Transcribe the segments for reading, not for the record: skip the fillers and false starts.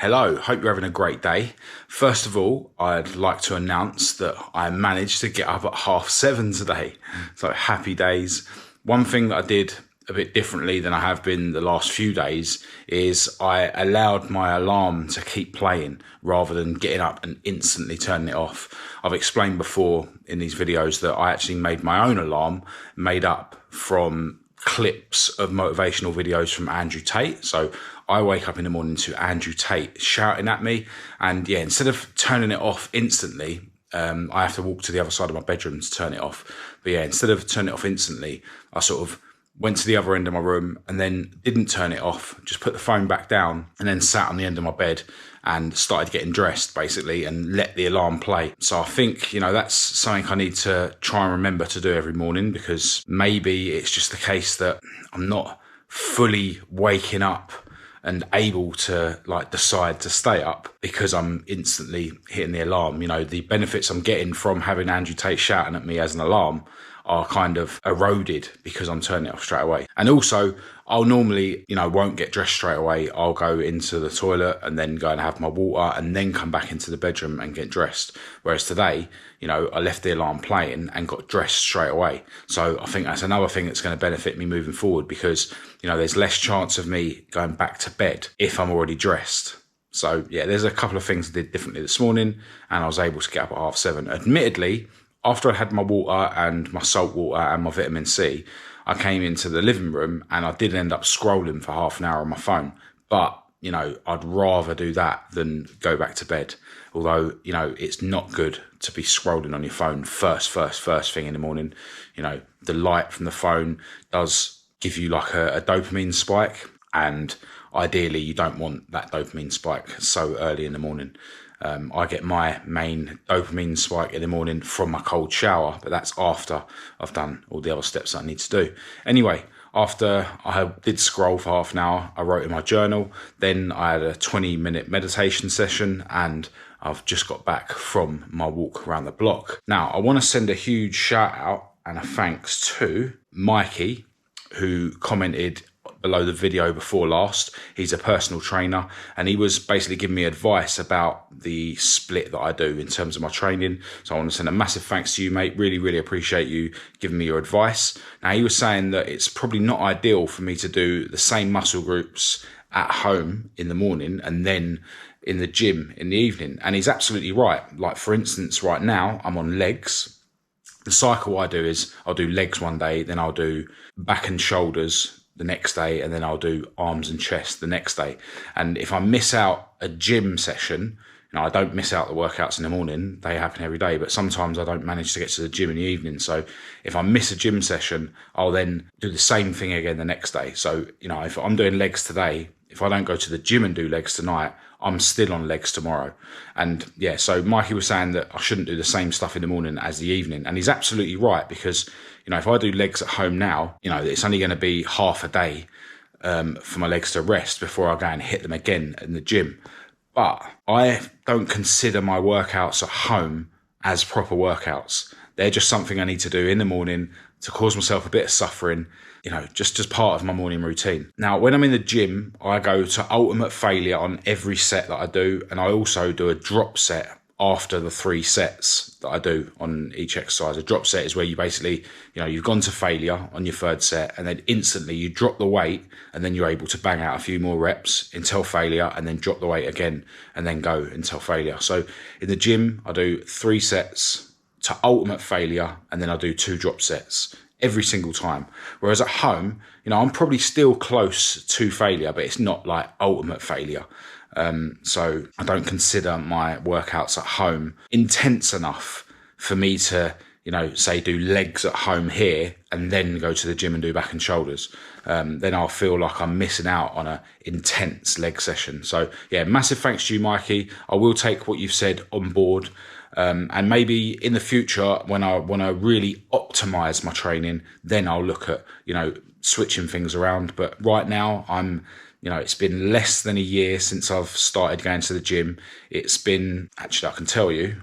Hello, hope you're having a great day. First of all, I'd like to announce that I managed to get up at 7:30 today. So happy days. One thing that I did a bit differently than I have been the last few days is I allowed my alarm to keep playing rather than getting up and instantly turning it off. I've explained before in these videos that I actually made my own alarm made up from clips of motivational videos from Andrew Tate. So I wake up in the morning to Andrew Tate shouting at me, and instead of turning it off instantly, I have to walk to the other side of my bedroom to turn it off. But instead of turning it off instantly, I sort of went to the other end of my room and then didn't turn it off, just put the phone back down and then sat on the end of my bed and started getting dressed basically and let the alarm play. So I think, that's something I need to try and remember to do every morning, because maybe it's just the case that I'm not fully waking up and able to decide to stay up because I'm instantly hitting the alarm. The benefits I'm getting from having Andrew Tate shouting at me as an alarm are kind of eroded because I'm turning it off straight away. And also, I'll normally, won't get dressed straight away. I'll go into the toilet and then go and have my water and then come back into the bedroom and get dressed. Whereas today, I left the alarm playing and got dressed straight away. So I think that's another thing that's going to benefit me moving forward, because, there's less chance of me going back to bed if I'm already dressed. So there's a couple of things I did differently this morning, and I was able to get up at 7:30. Admittedly, after I had my water and my salt water and my vitamin C, I came into the living room and I did end up scrolling for half an hour on my phone. But, I'd rather do that than go back to bed. Although, it's not good to be scrolling on your phone first thing in the morning. The light from the phone does give you like a dopamine spike. And ideally, you don't want that dopamine spike so early in the morning. I get my main dopamine spike in the morning from my cold shower, but that's after I've done all the other steps that I need to do. Anyway, after I did scroll for half an hour, I wrote in my journal. Then I had a 20-minute meditation session, and I've just got back from my walk around the block. Now, I want to send a huge shout out and a thanks to Mikey, who commented below the video before last. He's a personal trainer, and he was basically giving me advice about the split that I do in terms of my training. So I want to send a massive thanks to you, mate. Really, really appreciate you giving me your advice. Now, he was saying that it's probably not ideal for me to do the same muscle groups at home in the morning and then in the gym in the evening. And he's absolutely right. Like, for instance, right now I'm on legs. The cycle I do is I'll do legs one day, then I'll do back and shoulders the next day, and then I'll do arms and chest the next day. And if I miss out a gym session, I don't miss out the workouts in the morning, they happen every day, but sometimes I don't manage to get to the gym in the evening. So if I miss a gym session, I'll then do the same thing again the next day. So, if I'm doing legs today, if I don't go to the gym and do legs tonight, I'm still on legs tomorrow. And so Mikey was saying that I shouldn't do the same stuff in the morning as the evening. And he's absolutely right, because, if I do legs at home now, it's only going to be half a day for my legs to rest before I go and hit them again in the gym. But I don't consider my workouts at home as proper workouts. They're just something I need to do in the morning to cause myself a bit of suffering, just as part of my morning routine. Now, when I'm in the gym, I go to ultimate failure on every set that I do. And I also do a drop set after the 3 sets that I do on each exercise. A drop set is where you basically, you've gone to failure on your 3rd set, and then instantly you drop the weight, and then you're able to bang out a few more reps until failure, and then drop the weight again, and then go until failure. So in the gym, I do 3 sets to ultimate failure, and then I do 2 drop sets every single time. Whereas at home, I'm probably still close to failure, but it's not like ultimate failure. So I don't consider my workouts at home intense enough for me to, say do legs at home here and then go to the gym and do back and shoulders. Then I'll feel like I'm missing out on a intense leg session. So massive thanks to you, Mikey. I will take what you've said on board. And maybe in the future, when I want to really optimize my training, then I'll look at, switching things around. But right now it's been less than a year since I've started going to the gym. It's been, actually, I can tell you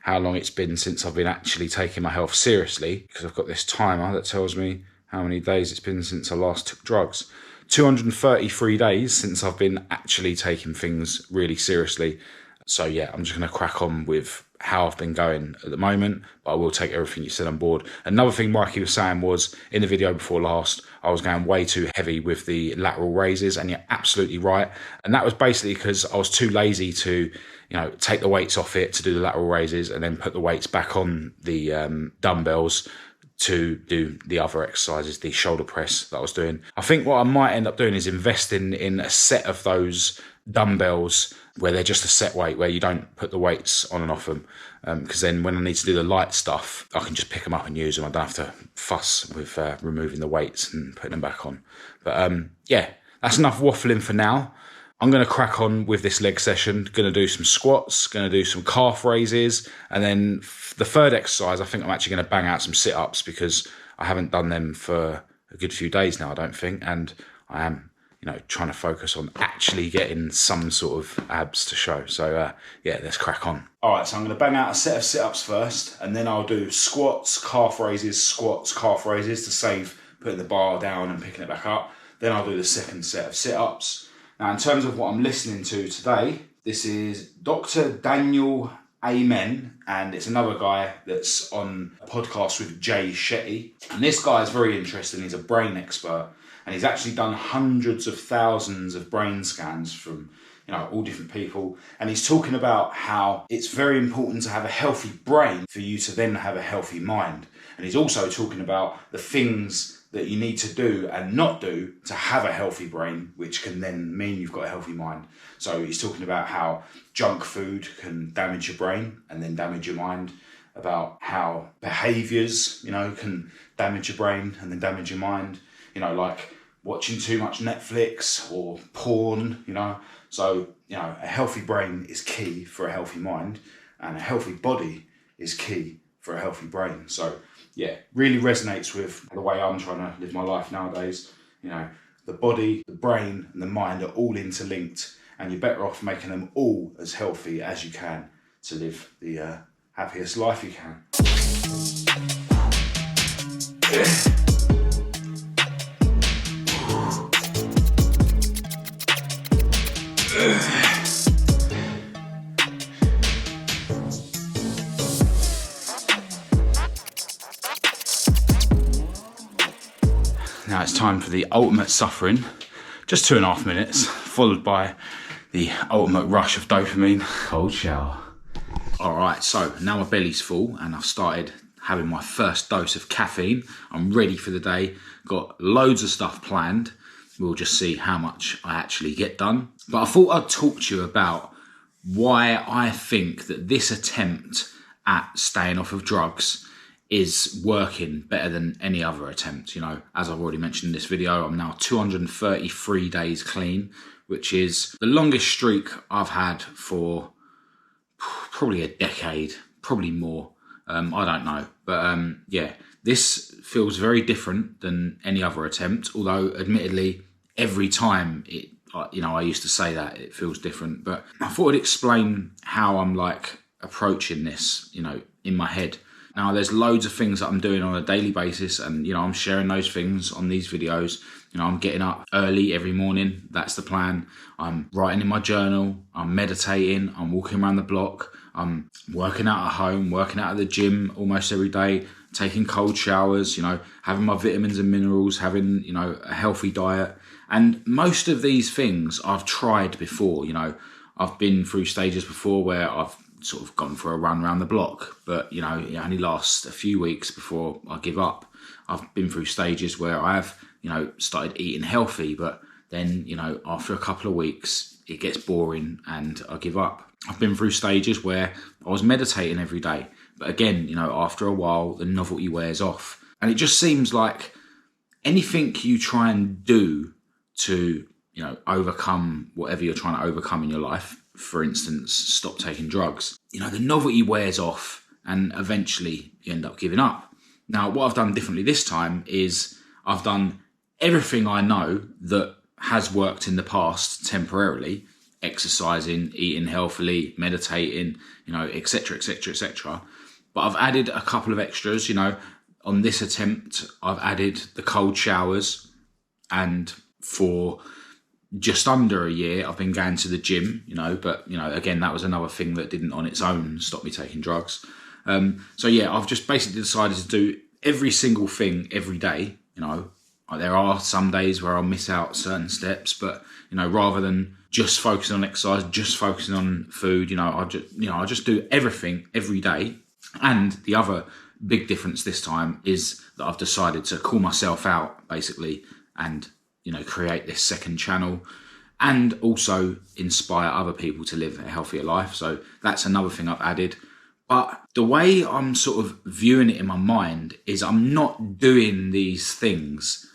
how long it's been since I've been actually taking my health seriously, because I've got this timer that tells me how many days it's been since I last took drugs. 233 days since I've been actually taking things really seriously. So yeah, I'm just going to crack on with how I've been going at the moment, but I will take everything you said on board. Another thing Mikey was saying was, in the video before last, I was going way too heavy with the lateral raises, and you're absolutely right. And that was basically because I was too lazy to, take the weights off it to do the lateral raises and then put the weights back on the dumbbells to do the other exercises, the shoulder press that I was doing. I think what I might end up doing is investing in a set of those dumbbells where they're just a set weight, where you don't put the weights on and off them, because then when I need to do the light stuff, I can just pick them up and use them. I don't have to fuss with removing the weights and putting them back on. But yeah, that's enough waffling for now. I'm going to crack on with this leg session. Going to do some squats, going to do some calf raises, and then the third exercise, I think I'm actually going to bang out some sit-ups, because I haven't done them for a good few days now, I don't think, and I am trying to focus on actually getting some sort of abs to show. So yeah, let's crack on. All right, so I'm going to bang out a set of sit-ups first, and then I'll do squats, calf raises, squats, calf raises to save putting the bar down and picking it back up. Then I'll do the second set of sit-ups. Now, in terms of what I'm listening to today, this is Dr. Daniel Amen, and it's another guy that's on a podcast with Jay Shetty. And this guy is very interesting. He's a brain expert, and he's actually done hundreds of thousands of brain scans from all different people. And he's talking about how it's very important to have a healthy brain for you to then have a healthy mind. And he's also talking about the things that you need to do and not do to have a healthy brain, which can then mean you've got a healthy mind. So he's talking about how junk food can damage your brain and then damage your mind, about how behaviours, can damage your brain and then damage your mind, like watching too much Netflix or porn, So, a healthy brain is key for a healthy mind, and a healthy body is key for a healthy brain. So, yeah, really resonates with the way I'm trying to live my life nowadays. The body, the brain, and the mind are all interlinked, and you're better off making them all as healthy as you can to live the happiest life you can. Now it's time for the ultimate suffering, just 2.5 minutes, followed by the ultimate rush of dopamine, cold shower. All right, so now my belly's full and I've started having my first dose of caffeine. I'm ready for the day, got loads of stuff planned. We'll just see how much I actually get done. But I thought I'd talk to you about why I think that this attempt at staying off of drugs is working better than any other attempt. As I've already mentioned in this video, I'm now 233 days clean, which is the longest streak I've had for probably a decade, probably more. I don't know. But yeah, this feels very different than any other attempt, although admittedly, every time I used to say that it feels different. But I thought I'd explain how I'm approaching this, in my head. Now, there's loads of things that I'm doing on a daily basis, and, I'm sharing those things on these videos. I'm getting up early every morning. That's the plan. I'm writing in my journal. I'm meditating. I'm walking around the block. I'm working out at home, working out at the gym almost every day, taking cold showers, having my vitamins and minerals, having, a healthy diet. And most of these things I've tried before. I've been through stages before where I've sort of gone for a run around the block, but it only lasts a few weeks before I give up. I've been through stages where I've started eating healthy, but then after a couple of weeks it gets boring and I give up. I've been through stages where I was meditating every day, but again after a while the novelty wears off, and it just seems like anything you try and do to overcome whatever you're trying to overcome in your life, for instance, stop taking drugs, the novelty wears off and eventually you end up giving up. Now, what I've done differently this time is I've done everything I know that has worked in the past temporarily: exercising, eating healthily, meditating, etc., etc., etc. But I've added a couple of extras, on this attempt. I've added the cold showers, and for just under a year, I've been going to the gym, but, again, that was another thing that didn't on its own stop me taking drugs. So yeah, I've just basically decided to do every single thing every day. There are some days where I'll miss out certain steps, but, rather than just focusing on exercise, just focusing on food, I just do everything every day. And the other big difference this time is that I've decided to call myself out, basically, and, create this second channel and also inspire other people to live a healthier life. So that's another thing I've added. But the way I'm sort of viewing it in my mind is I'm not doing these things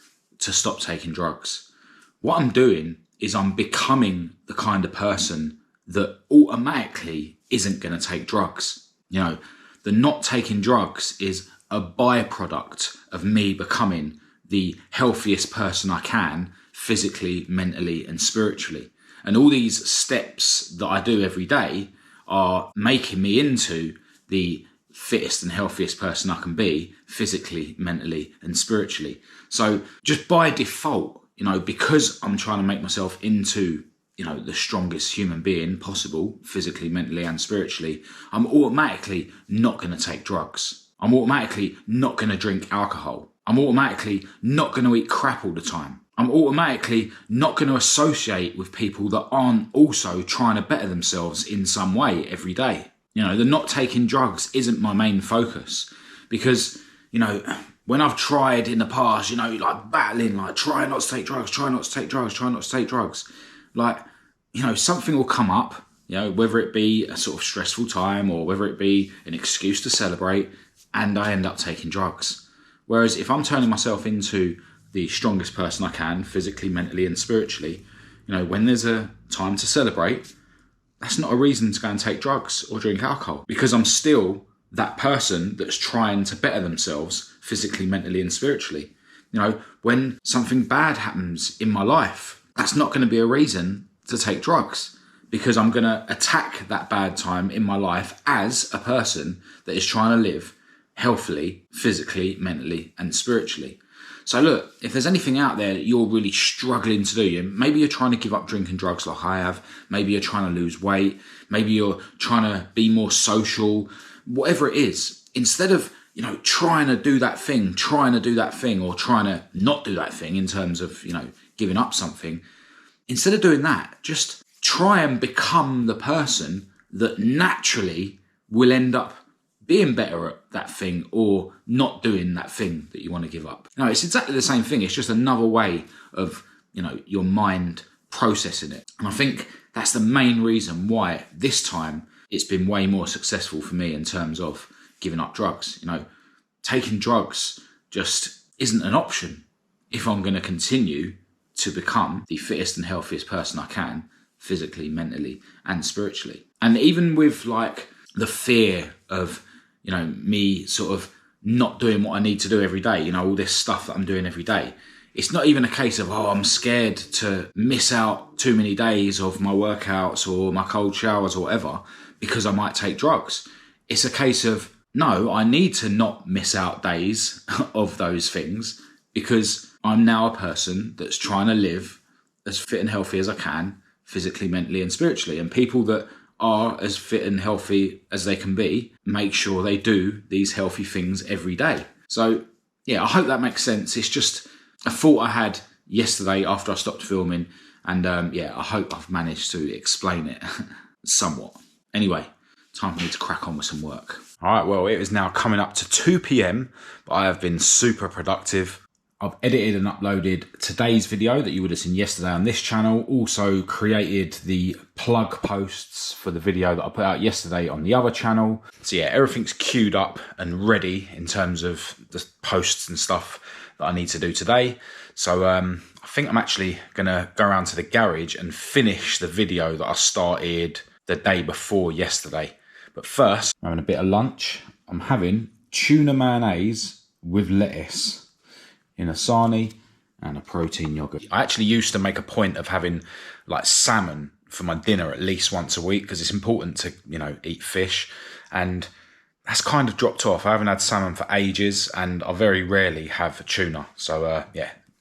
to stop taking drugs. What I'm doing is I'm becoming the kind of person that automatically isn't going to take drugs. The not taking drugs is a byproduct of me becoming the healthiest person I can, physically, mentally, and spiritually. And all these steps that I do every day are making me into the fittest and healthiest person I can be, physically, mentally, and spiritually. So just by default, because I'm trying to make myself into, the strongest human being possible, physically, mentally, and spiritually, I'm automatically not going to take drugs. I'm automatically not going to drink alcohol. I'm automatically not going to eat crap all the time. I'm automatically not going to associate with people that aren't also trying to better themselves in some way every day. The not taking drugs isn't my main focus because, when I've tried in the past, battling, try not to take drugs, try not to take drugs, try not to take drugs, something will come up, whether it be a sort of stressful time or whether it be an excuse to celebrate, and I end up taking drugs. Whereas if I'm turning myself into the strongest person I can, physically, mentally, and spiritually, when there's a time to celebrate, that's not a reason to go and take drugs or drink alcohol, because I'm still that person that's trying to better themselves physically, mentally, and spiritually. When something bad happens in my life, that's not going to be a reason to take drugs, because I'm going to attack that bad time in my life as a person that is trying to live healthily, physically, mentally, and spiritually. So look, if there's anything out there that you're really struggling to do, maybe you're trying to give up drinking drugs like I have, maybe you're trying to lose weight, maybe you're trying to be more social, whatever it is, instead of, trying to do that thing, or trying to not do that thing in terms of, giving up something, instead of doing that, just try and become the person that naturally will end up being better at that thing or not doing that thing that you want to give up. It's exactly the same thing. It's just another way of, your mind processing it. And I think that's the main reason why this time it's been way more successful for me in terms of giving up drugs. Taking drugs just isn't an option if I'm going to continue to become the fittest and healthiest person I can, physically, mentally, and spiritually. And even with the fear of, me sort of not doing what I need to do every day, all this stuff that I'm doing every day. It's not even a case of, I'm scared to miss out too many days of my workouts or my cold showers or whatever because I might take drugs. It's a case of, no, I need to not miss out days of those things because I'm now a person that's trying to live as fit and healthy as I can, physically, mentally, and spiritually. And people that are as fit and healthy as they can be make sure they do these healthy things every day. So yeah, I hope that makes sense. It's just a thought I had yesterday after I stopped filming, and I hope I've managed to explain it somewhat. Anyway, time for me to crack on with some work. All right, well, it is now coming up to 2 p.m, but I have been super productive. I've edited and uploaded today's video that you would have seen yesterday on this channel. Also created the plug posts for the video that I put out yesterday on the other channel. So yeah, everything's queued up and ready in terms of the posts and stuff that I need to do today. So I think I'm actually going to go around to the garage and finish the video that I started the day before yesterday. But first, I'm having a bit of lunch. I'm having tuna mayonnaise with lettuce in a sarnie and a protein yogurt. I actually used to make a point of having salmon for my dinner at least once a week because it's important to, eat fish, and that's kind of dropped off. I haven't had salmon for ages and I very rarely have tuna. So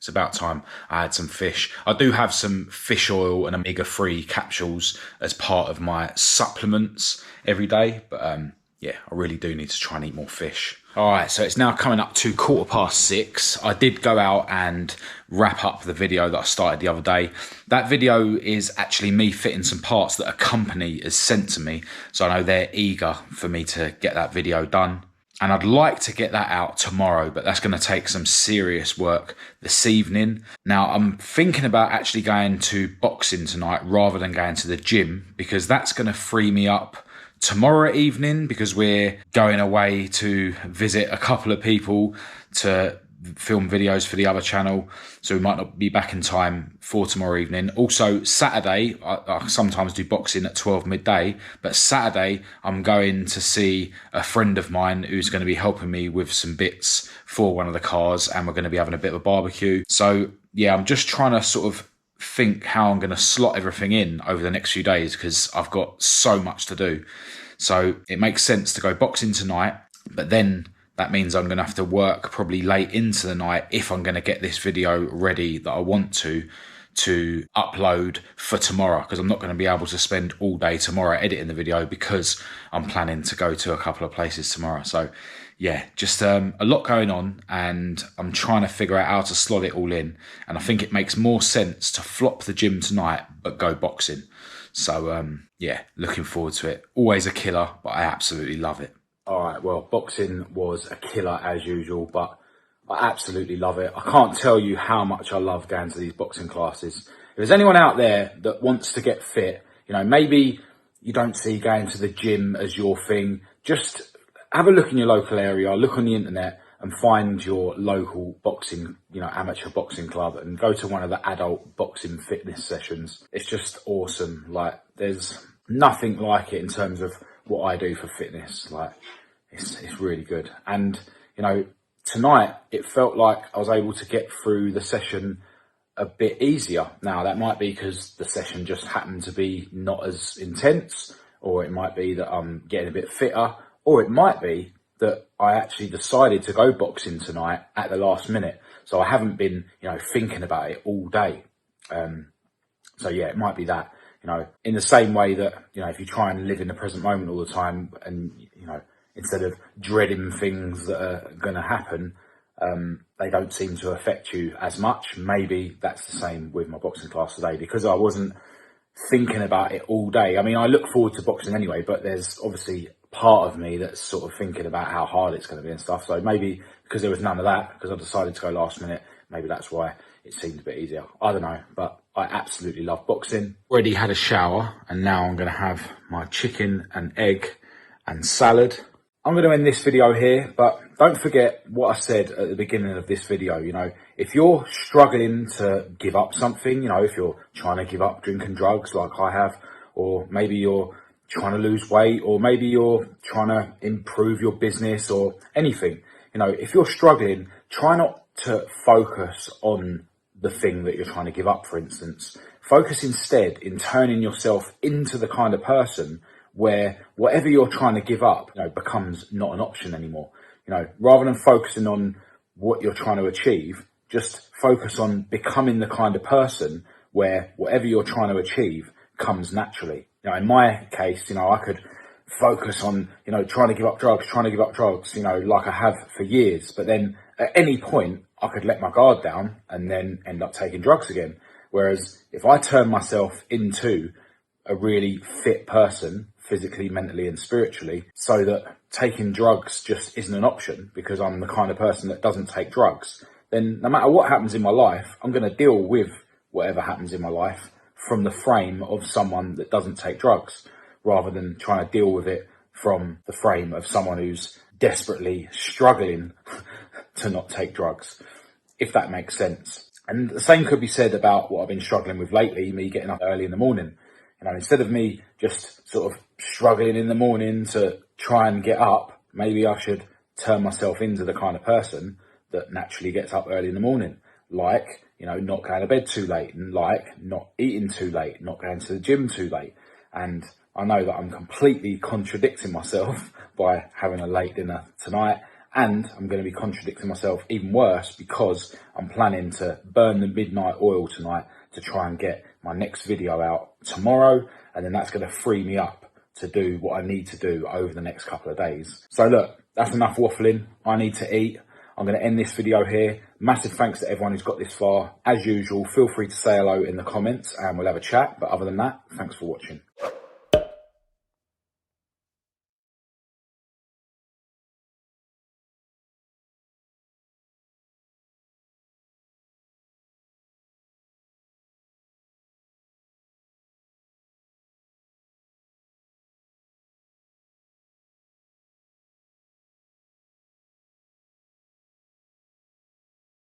It's about time I had some fish. I do have some fish oil and omega-3 capsules as part of my supplements every day, but yeah, I really do need to try and eat more fish. All right, so it's now coming up to 6:15. I did go out and wrap up the video that I started the other day. That video is actually me fitting some parts that a company has sent to me. So I know they're eager for me to get that video done. And I'd like to get that out tomorrow, but that's going to take some serious work this evening. Now, I'm thinking about actually going to boxing tonight rather than going to the gym, because that's going to free me up tomorrow evening, because we're going away to visit a couple of people to film videos for the other channel, so we might not be back in time for tomorrow evening. Also Saturday, I sometimes do boxing at 12 midday, but Saturday I'm going to see a friend of mine who's going to be helping me with some bits for one of the cars, and we're going to be having a bit of a barbecue. So yeah, I'm just trying to sort of think how I'm going to slot everything in over the next few days, because I've got so much to do. So it makes sense to go boxing tonight, but then that means I'm going to have to work probably late into the night if I'm going to get this video ready that I want to upload for tomorrow, because I'm not going to be able to spend all day tomorrow editing the video, because I'm planning to go to a couple of places tomorrow. So yeah, just a lot going on, and I'm trying to figure out how to slot it all in. And I think it makes more sense to flop the gym tonight but go boxing. So yeah, looking forward to it. Always a killer, but I absolutely love it. All right, well, boxing was a killer as usual, but I absolutely love it. I can't tell you how much I love going to these boxing classes. If there's anyone out there that wants to get fit, you know, maybe you don't see going to the gym as your thing, just have a look in your local area, look on the internet and find your local boxing, you know, amateur boxing club, and go to one of the adult boxing fitness sessions. It's just awesome. Like, there's nothing like it in terms of what I do for fitness. Like, it's really good. And, you know, tonight it felt like I was able to get through the session a bit easier. Now, that might be because the session just happened to be not as intense, or it might be that I'm getting a bit fitter, or it might be that I actually decided to go boxing tonight at the last minute. So I haven't been, you know, thinking about it all day. So yeah, it might be that, you know, in the same way that, you know, if you try and live in the present moment all the time, and, you know, instead of dreading things that are going to happen, they don't seem to affect you as much. Maybe that's the same with my boxing class today, because I wasn't thinking about it all day. I mean, I look forward to boxing anyway, but there's obviously part of me that's sort of thinking about how hard it's going to be and stuff. So maybe because there was none of that, because I decided to go last minute, maybe that's why it seemed a bit easier. I don't know, but I absolutely love boxing. Already had a shower, and now I'm going to have my chicken and egg and salad. I'm going to end this video here, but don't forget what I said at the beginning of this video. You know, if you're struggling to give up something, you know, if you're trying to give up drinking drugs like I have, or maybe you're trying to lose weight, or maybe you're trying to improve your business or anything, you know, if you're struggling, try not to focus on the thing that you're trying to give up, for instance. Focus instead in turning yourself into the kind of person where whatever you're trying to give up, you know, becomes not an option anymore. You know, rather than focusing on what you're trying to achieve, just focus on becoming the kind of person where whatever you're trying to achieve comes naturally. You know, in my case, you know, I could focus on, you know, trying to give up drugs, you know, like I have for years. But then at any point, I could let my guard down and then end up taking drugs again. Whereas if I turn myself into a really fit person, physically, mentally and spiritually, so that taking drugs just isn't an option because I'm the kind of person that doesn't take drugs, then no matter what happens in my life, I'm going to deal with whatever happens in my life from the frame of someone that doesn't take drugs, rather than trying to deal with it from the frame of someone who's desperately struggling to not take drugs, if that makes sense. And the same could be said about what I've been struggling with lately, me getting up early in the morning. You know, instead of me just sort of struggling in the morning to try and get up, maybe I should turn myself into the kind of person that naturally gets up early in the morning. Like, you know, not going to bed too late, and like not eating too late, not going to the gym too late. And I know that I'm completely contradicting myself by having a late dinner tonight And I'm going to be contradicting myself even worse because I'm planning to burn the midnight oil tonight to try and get my next video out tomorrow. And then that's going to free me up to do what I need to do over the next couple of days. So look, that's enough waffling. I need to eat. I'm going to end this video here. Massive thanks to everyone who's got this far. As usual, feel free to say hello in the comments and we'll have a chat. But other than that, thanks for watching.